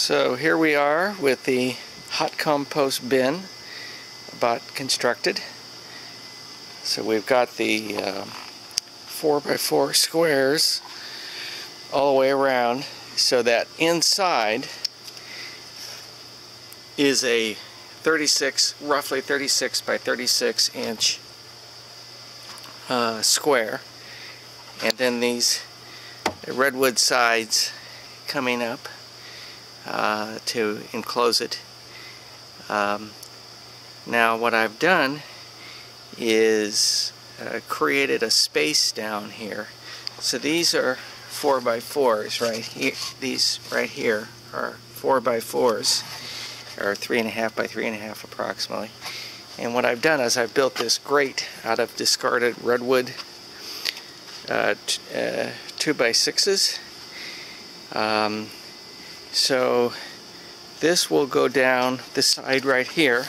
So here we are with the hot compost bin about constructed. So we've got the 4x4 squares all the way around, so that inside is a roughly 36 by 36 inch square, and then these redwood sides coming up to enclose it. Now what I've done is created a space down here. So these are 4x4s right here. These right here are 4x4s, or 3.5 by 3.5 approximately. And what I've done is I've built this grate out of discarded redwood 2x6s. So this will go down this side right here.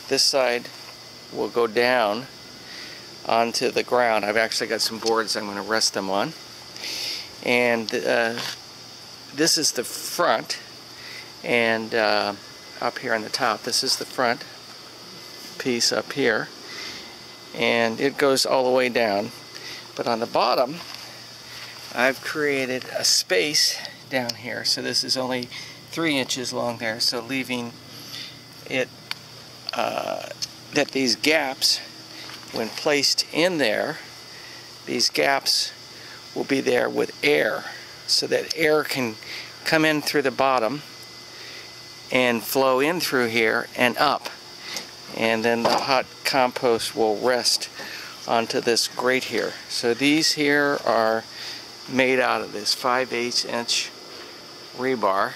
This side will go down onto the ground. I've actually got some boards I'm going to rest them on. And this is the front, and up here on the top, this is the front piece up here, and it goes all the way down. But on the bottom, I've created a space down here. So this is only 3 inches long there, so leaving it that these gaps, when placed in there, these gaps will be there with air, so that air can come in through the bottom and flow in through here and up, and then the hot compost will rest onto this grate here. So these here are made out of this 5/8 inch rebar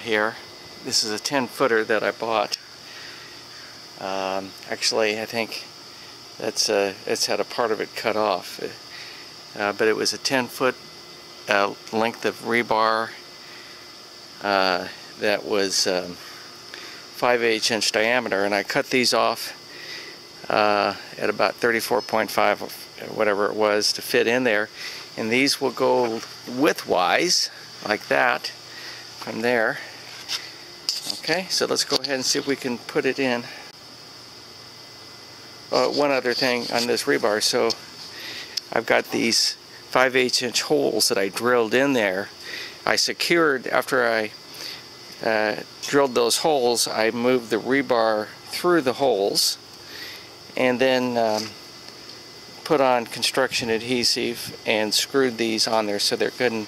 here. This is a 10-footer that I bought. Actually, I think it's had a part of it cut off, but it was a 10-foot length of rebar that was 5/8 inch diameter, and I cut these off at about 34.5 or whatever it was to fit in there, and these will go widthwise like that from there. Okay, so let's go ahead and see if we can put it in. One other thing on this rebar, so I've got these 5/8 inch holes that I drilled in there. I secured, after I drilled those holes, I moved the rebar through the holes, and then put on construction adhesive and screwed these on there so they're good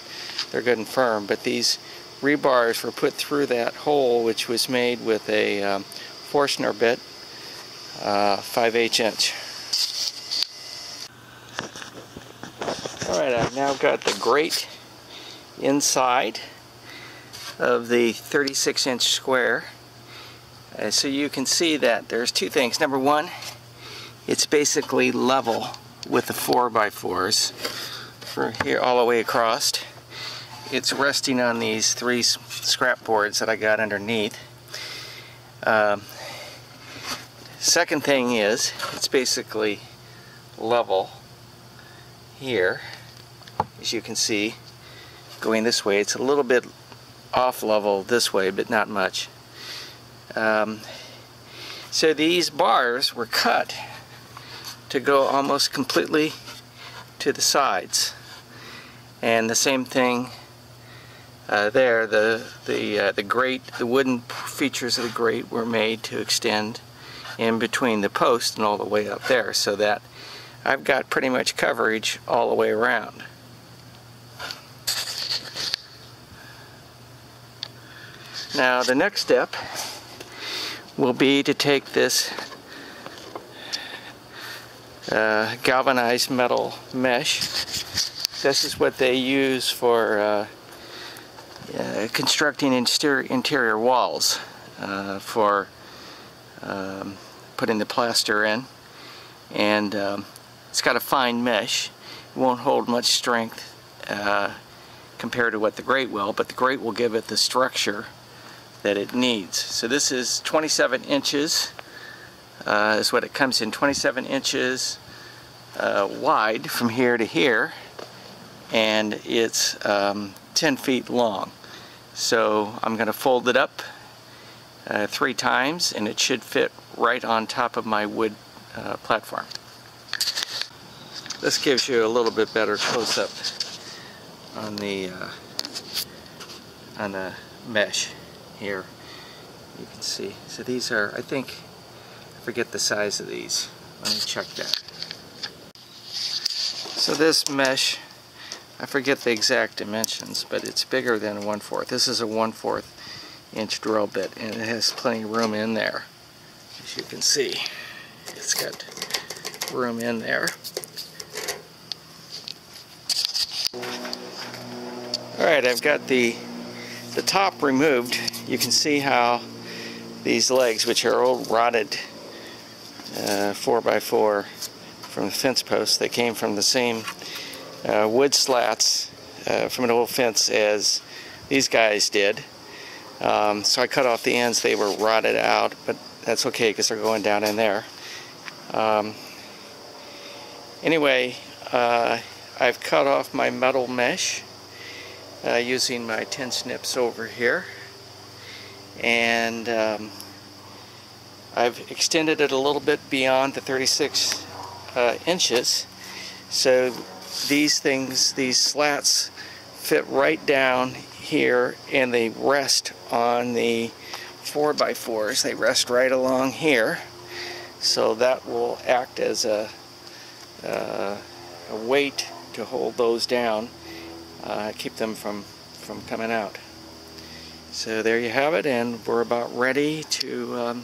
and firm. But these rebars were put through that hole, which was made with a Forstner bit, 5/8 inch. Alright, I've now got the grate inside of the 36 inch square. So you can see that there's two things. Number one, it's basically level with the 4x4s for here all the way across. It's resting on these 3 scrap boards that I got underneath. Second thing is, it's basically level here, as you can see, going this way. It's a little bit off level this way, but not much. So these bars were cut to go almost completely to the sides, and the same thing there. The grate, the wooden features of the grate were made to extend in between the post and all the way up there, so that I've got pretty much coverage all the way around. Now the next step will be to take this galvanized metal mesh. This is what they use for constructing interior walls, for putting the plaster in, and it's got a fine mesh. It won't hold much strength compared to what the grate will, but the grate will give it the structure that it needs. So this is 27 inches is what it comes in, 27 inches wide from here to here, and it's 10 feet long. So I'm going to fold it up 3 times, and it should fit right on top of my wood platform. This gives you a little bit better close-up on the mesh here. You can see. So these are, I think, I forget the size of these. Let me check that. So this mesh, I forget the exact dimensions, but it's bigger than a 1/4. This is a 1/4 inch drill bit, and it has plenty of room in there. As you can see, it's got room in there. Alright, I've got the top removed. You can see how these legs, which are old rotted 4x4 from the fence post, they came from the same wood slats from an old fence as these guys did. So I cut off the ends. They were rotted out, but that's okay because they're going down in there. Anyway, I've cut off my metal mesh using my 10 snips over here, and I've extended it a little bit beyond the 36 inches, so these slats fit right down here, and they rest on the 4x4s. They rest right along here, so that will act as a weight to hold those down, keep them from coming out. So there you have it, and we're about ready to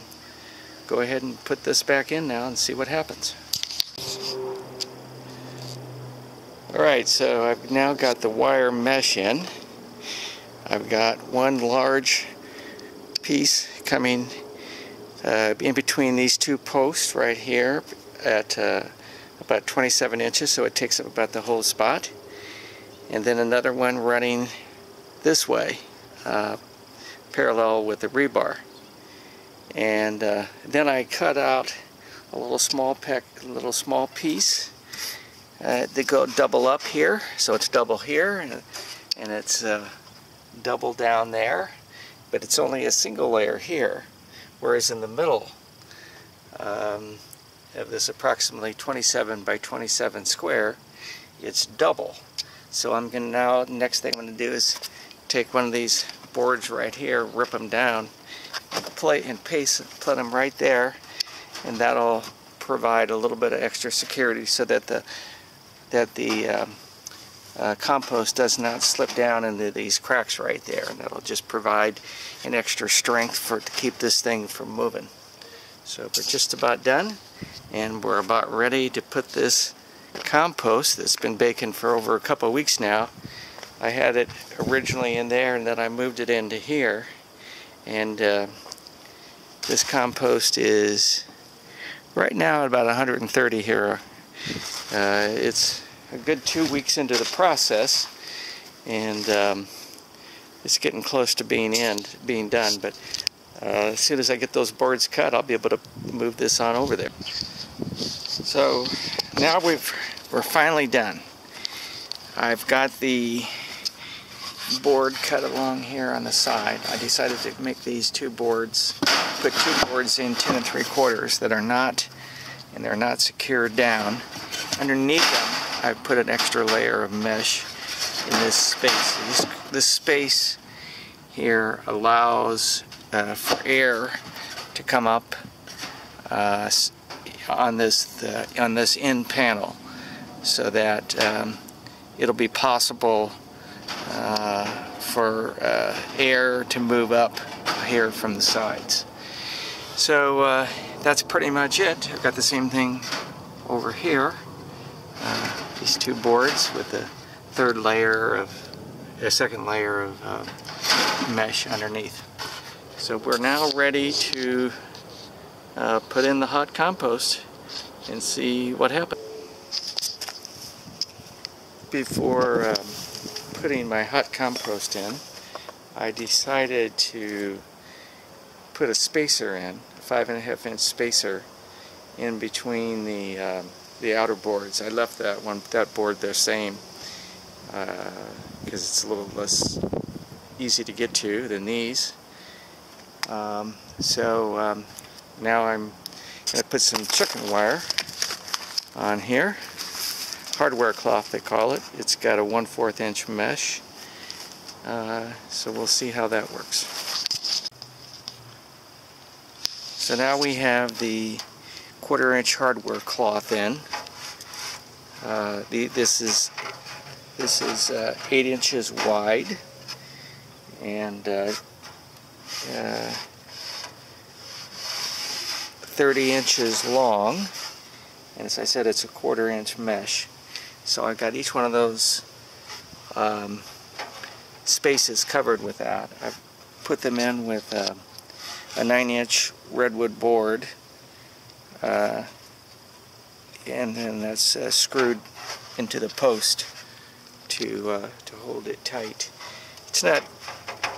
go ahead and put this back in now and see what happens. Alright, so I've now got the wire mesh in. I've got one large piece coming in between these 2 posts right here at about 27 inches, so it takes up about the whole spot. And then another one running this way, parallel with the rebar. And then I cut out a little small piece to go double up here, so it's double here, and it's double down there, but it's only a single layer here, whereas in the middle of this approximately 27 by 27 square, it's double. So I'm going to now, next thing I'm going to do is take one of these boards right here, rip them down, put them right there, and that'll provide a little bit of extra security so that the compost does not slip down into these cracks right there, and that'll just provide an extra strength to keep this thing from moving. So we're just about done, and we're about ready to put this compost that's been baking for over a couple of weeks now. I had it originally in there, and then I moved it into here, and this compost is right now at about 130 here. It's a good 2 weeks into the process, and it's getting close to being done, but as soon as I get those boards cut, I'll be able to move this on over there. So now we're finally done. I've got the board cut along here on the side. I decided to make these 2 boards, put 2 boards in 10 3/4 that are not, and they're not secured down. Underneath them, I've put an extra layer of mesh in this space. This space here allows for air to come up on this end panel, so that it'll be possible for air to move up here from the sides. So that's pretty much it. I've got the same thing over here. These 2 boards with the second layer of mesh underneath. So we're now ready to put in the hot compost and see what happens. Before putting my hot compost in, I decided to put a spacer in, a 5.5 inch spacer in between the outer boards. I left that board the same. because it's a little less easy to get to than these. Now I'm going to put some chicken wire on here. Hardware cloth they call it. It's got a 1/4 inch mesh. So we'll see how that works. So now we have the 1/4 inch hardware cloth in. This is 8 inches wide and 30 inches long, and as I said, it's a 1/4 inch mesh. So I got each one of those spaces covered with that. I've put them in with a 9-inch redwood board, and then that's screwed into the post to hold it tight. It's not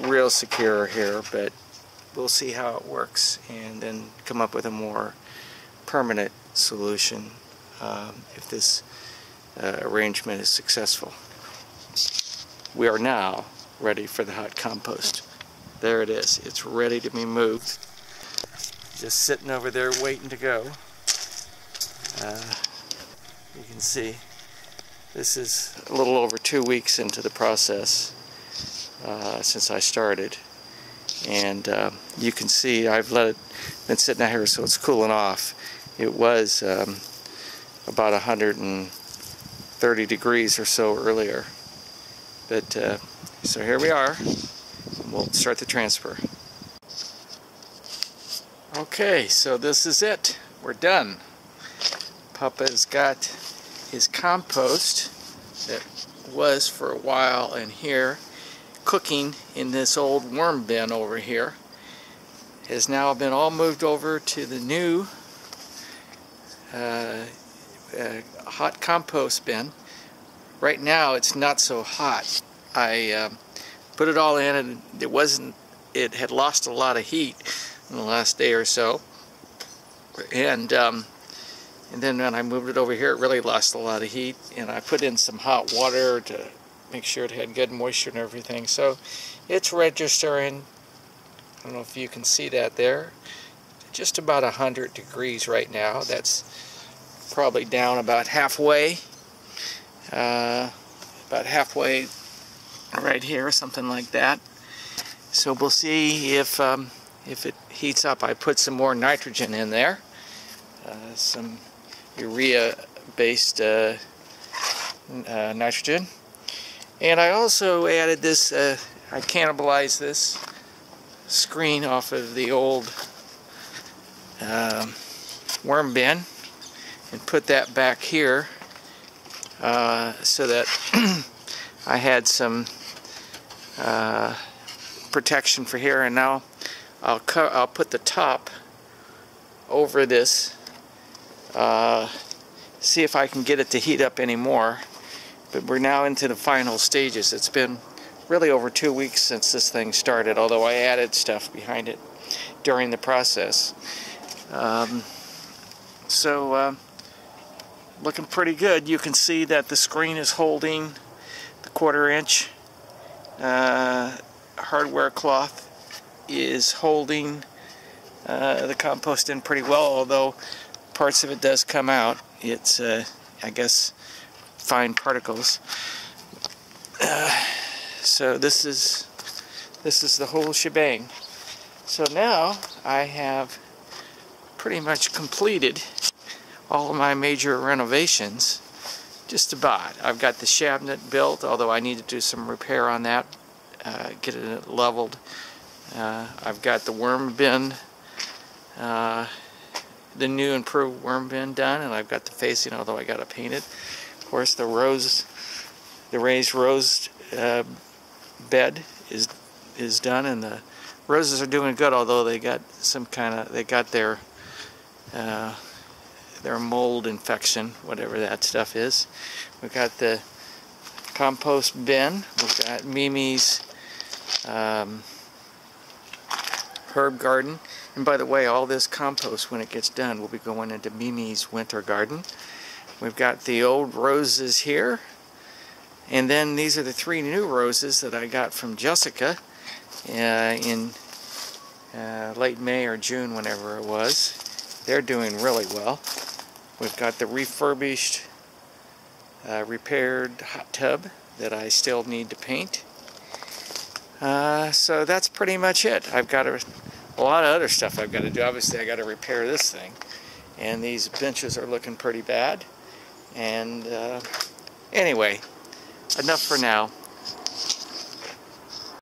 real secure here, but we'll see how it works and then come up with a more permanent solution if this arrangement is successful. We are now ready for the hot compost. There it is. It's ready to be moved. Just sitting over there waiting to go. You can see this is a little over 2 weeks into the process since I started, and you can see I've been sitting out here so it's cooling off. It was about 130 degrees or so earlier, but so here we are. We'll start the transfer. Okay, so this is it. We're done. Papa's got his compost that was for a while in here cooking in this old worm bin over here. Has now been all moved over to the new hot compost bin. Right now it's not so hot. I put it all in and it had lost a lot of heat in the last day or so, and then when I moved it over here, it really lost a lot of heat, and I put in some hot water to make sure it had good moisture and everything. So it's registering, I don't know if you can see that there, just about 100 degrees right now. That's probably down about halfway, right here, something like that. So we'll see if it heats up. I put some more nitrogen in there, some urea-based nitrogen, and I also added this. I cannibalized this screen off of the old worm bin and put that back here so that I had some protection for here. And now I'll put the top over this, see if I can get it to heat up anymore. But we're now into the final stages. It's been really over 2 weeks since this thing started, although I added stuff behind it during the process. Looking pretty good. You can see that the screen is holding the 1/4 inch. Hardware cloth is holding the compost in pretty well, although parts of it does come out. It's I guess fine particles. So this is the whole shebang. So now I have pretty much completed all of my major renovations, just about. I've got the cabinet built, although I need to do some repair on that, get it leveled. I've got the worm bin, the new improved worm bin done, and I've got the facing, although I got to paint it. Of course, the raised rose bed is done, and the roses are doing good, although they got their mold infection, whatever that stuff is. We've got the compost bin. We've got Mimi's herb garden. And by the way, all this compost, when it gets done, will be going into Mimi's winter garden. We've got the old roses here, And then these are the 3 new roses that I got from Jessica in late May or June, whenever it was. They're doing really well. We've got the refurbished, repaired hot tub that I still need to paint. So that's pretty much it. I've got a lot of other stuff I've got to do. Obviously, I got to repair this thing. And these benches are looking pretty bad. And anyway, enough for now.